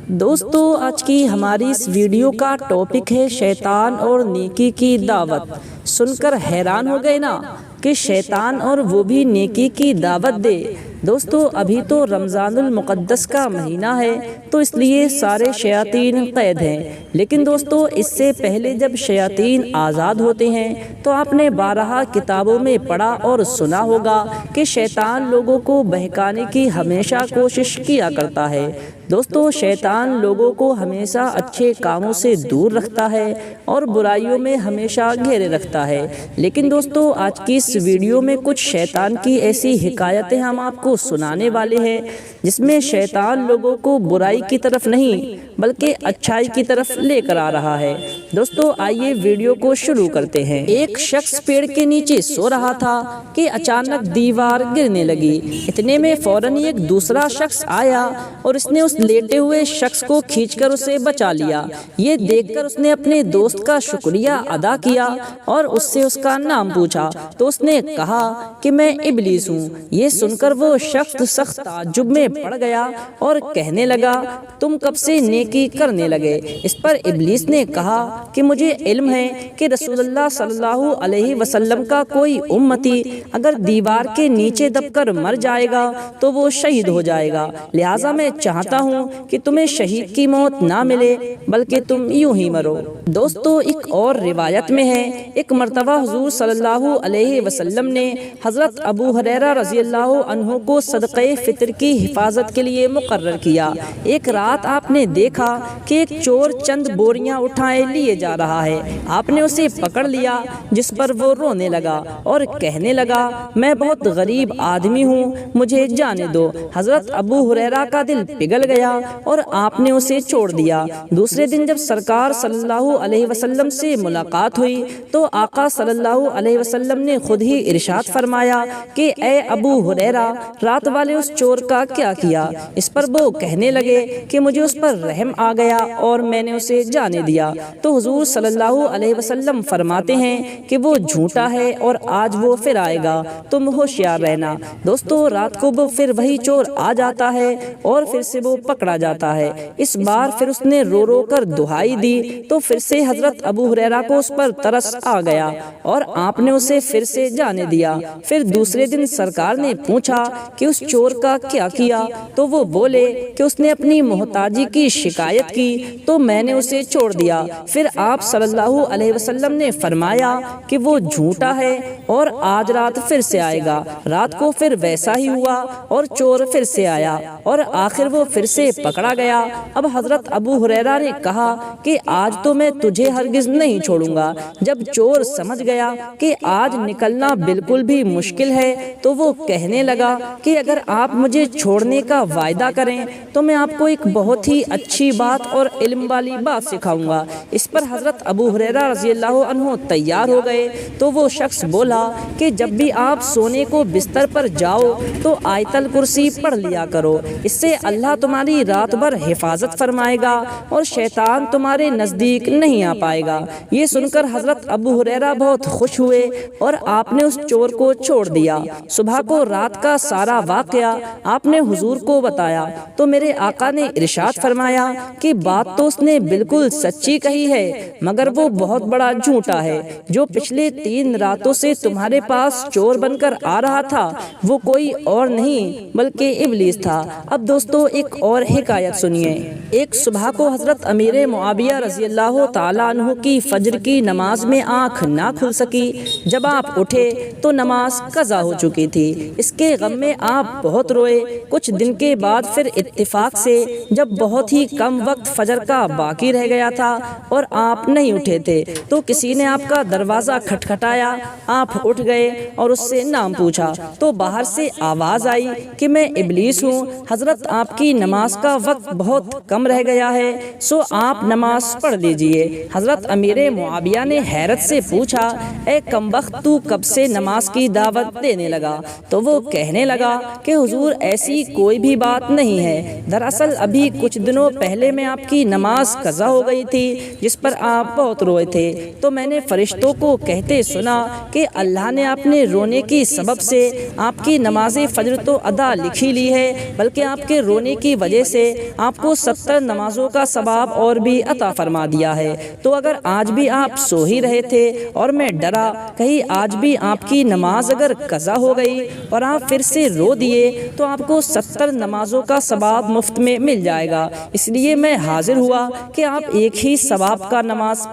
دوستو، آج کی ہماری اس ویڈیو کا ٹاپک ہے شیطان اور نیکی کی دعوت۔ سن کر حیران ہو گئے نا کہ شیطان اور وہ بھی نیکی کی دعوت دے۔ دوستو، ابھی تو رمضان المقدس کا مہینہ ہے تو اس لیے سارے شیاطین قید ہیں، لیکن دوستو اس سے پہلے جب شیاطین آزاد ہوتے ہیں تو آپ نے بارہا کتابوں میں پڑھا اور سنا ہوگا کہ شیطان لوگوں کو بہکانے کی ہمیشہ کوشش کیا کرتا ہے۔ دوستو، شیطان لوگوں کو ہمیشہ اچھے کاموں سے دور رکھتا ہے اور برائیوں میں ہمیشہ گھیرے رکھتا ہے، لیکن دوستو آج کی اس ویڈیو میں کچھ شیطان کی ایسی حکایتیں ہم آپ کو سنانے والے ہیں جس میں شیطان لوگوں کو برائی کی طرف نہیں بلکہ اچھائی کی طرف لے کر آ رہا ہے۔ دوستو آئیے ویڈیو کو شروع کرتے ہیں۔ ایک شخص پیڑ کے نیچے سو رہا تھا کہ اچانک دیوار گرنے لگی۔ اتنے میں فوراً ایک دوسرا شخص آیا اور اس نے اس لیٹے ہوئے شخص کو کھینچ کر اسے بچا لیا۔ یہ دیکھ کر اس نے اپنے دوست کا شکریہ ادا کیا اور اس سے اس کا نام پوچھا تو اس نے کہا کہ میں ابلیس ہوں۔ یہ سن کر وہ شخص سخت تعجب میں پڑ گیا اور کہنے لگا، تم کب سے نیکی کرنے لگے؟ اس پر ابلیس نے کہا کہ مجھے علم ہے کہ رسول اللہ صلی اللہ علیہ وسلم کا کوئی امتی اگر دیوار کے نیچے دب کر مر جائے گا تو وہ شہید ہو جائے گا، لہٰذا میں چاہتا ہوں کہ تمہیں شہید کی موت نہ ملے بلکہ تم یوں ہی مرو۔ دوستو ایک اور روایت میں ہے، ایک مرتبہ حضور صلی اللہ علیہ وسلم نے حضرت ابو ہریرہ رضی اللہ عنہ کو صدقہ فطر کی حفاظت کے لیے مقرر کیا۔ ایک رات آپ نے دیکھا کہ ایک چور چند بوریاں اٹھائے لیے جا رہا ہے۔ آپ نے اسے پکڑ لیا جس پر وہ رونے لگا اور کہنے لگا، میں بہت غریب آدمی ہوں، مجھے جانے دو۔ حضرت ابو ہریرہ کا دل پگھل گیا اور آپ نے اسے چھوڑ دیا۔ دوسرے دن جب سرکار صلی اللہ علیہ وسلم سے ملاقات ہوئی تو آقا صلی اللہ علیہ وسلم نے خود ہی ارشاد فرمایا کہ اے ابو ہریرہ، رات والے اس چور کا کیا کیا؟ اس پر وہ کہنے لگے کہ مجھے اس پر رحم آ گیا اور میں نے اسے جانے دیا۔ تو حضور صلی اللہ علیہ وسلم فرماتے ہیں کہ وہ جھوٹا ہے اور آج وہ پھر آئے گا، تم ہوشیار رہنا۔ دوستو رات کو وہ پھر وہی چور آ جاتا ہے اور پھر سے وہ پکڑا جاتا ہے۔ اس بار پھر اس نے رو رو کر دہائی دی تو پھر سے حضرت ابو ہریرہ کو اس پر ترس آ گیا اور آپ نے اسے پھر سے جانے دیا۔ پھر دوسرے دن سرکار نے پوچھا کہ اس چور کا کیا کیا؟ تو وہ بولے کہ اس نے اپنی محتاجی کی شکایت کی تو میں نے اسے چھوڑ دیا۔ پھر آپ صلی اللہ علیہ وسلم نے فرمایا کہ وہ جھوٹا ہے اور آج رات پھر سے آئے گا۔ رات کو پھر ویسا ہی ہوا اور چور پھر سے آیا اور آخر وہ پھر سے پکڑا گیا۔ اب حضرت ابو ہریرہ نے کہا کہ آج تو میں تجھے ہرگز نہیں چھوڑوں گا۔ جب چور سمجھ گیا کہ آج نکلنا بالکل بھی مشکل ہے تو وہ کہنے لگا کہ اگر آپ مجھے چھوڑنے کا وعدہ کریں تو میں آپ کو ایک بہت ہی اچھی بات اور علم والی بات سکھاؤں گا۔ اس پر حضرت ابو ہریرہ رضی اللہ عنہ تیار ہو گئے تو وہ شخص بولا کہ جب بھی آپ سونے کو بستر پر جاؤ تو آیت الکرسی پڑھ لیا کرو، اس سے اللہ تمہاری رات بھر حفاظت فرمائے گا اور شیطان تمہارے نزدیک نہیں آ پائے گا۔ یہ سن کر حضرت ابو ہریرہ بہت خوش ہوئے اور آپ نے اس چور کو چھوڑ دیا۔ صبح کو رات کا سارا واقعہ آپ نے حضور کو بتایا تو میرے آقا نے ارشاد فرمایا کہ بات تو اس نے بالکل سچی کہی ہے مگر وہ بہت بڑا جھوٹا ہے۔ جو پچھلے 3 راتوں سے تمہارے پاس چور بن کر آ رہا تھا وہ کوئی اور نہیں بلکہ ابلیس تھا۔ اب دوستو ایک اور حکایت سنیے۔ ایک صبح کو حضرت امیر معاویہ رضی اللہ تعالیٰ عنہ کی فجر کی نماز میں آنکھ نہ کھل سکی۔ جب آپ اٹھے تو نماز قضا ہو چکی تھی۔ اس کے غم میں آپ بہت روئے۔ کچھ دن کے بعد پھر اتفاق سے جب بہت ہی کم وقت فجر کا باقی رہ گیا تھا اور آپ نہیں اٹھے تھے تو کسی نے آپ کا دروازہ کھٹکھٹایا۔ آپ اٹھ گئے اور اس سے نام پوچھا تو باہر سے آواز آئی کہ میں ابلیس ہوں، حضرت آپ کی نماز کا وقت بہت کم رہ گیا ہے سو آپ نماز پڑھ لیجئے۔ حضرت امیر معاویہ نے حیرت سے پوچھا، اے کمبخت تو کب سے نماز کی دعوت دینے لگا؟ تو وہ کہنے لگا کہ حضور ایسی کوئی بھی بات نہیں ہے، دراصل ابھی کچھ دنوں پہلے میں آپ کی نماز قضا ہو گئی تھی جس جس پر آپ بہت روئے تھے، تو میں نے فرشتوں کو کہتے سنا کہ اللہ نے اپنے رونے کی سبب سے آپ کی نماز فجر تو ادا لکھی لی ہے، بلکہ آپ کے رونے کی وجہ سے آپ کو 70 نمازوں کا ثواب اور بھی عطا فرما دیا ہے۔ تو اگر آج بھی آپ سو ہی رہے تھے اور میں ڈرا کہیں آج بھی آپ کی نماز اگر قضا ہو گئی اور آپ پھر سے رو دیے تو آپ کو 70 نمازوں کا ثواب مفت میں مل جائے گا، اس لیے میں حاضر ہوا کہ آپ ایک ہی ثواب کا نماز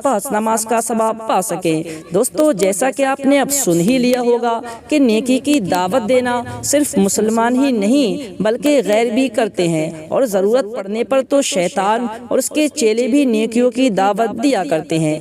کا ثواب پا سکیں۔ دوستو، جیسا کہ آپ نے اب سن ہی لیا ہوگا کہ نیکی کی دعوت دینا صرف مسلمان ہی نہیں بلکہ غیر بھی کرتے ہیں، اور ضرورت پڑنے پر تو شیطان اور اس کے چیلے بھی نیکیوں کی دعوت دیا کرتے ہیں۔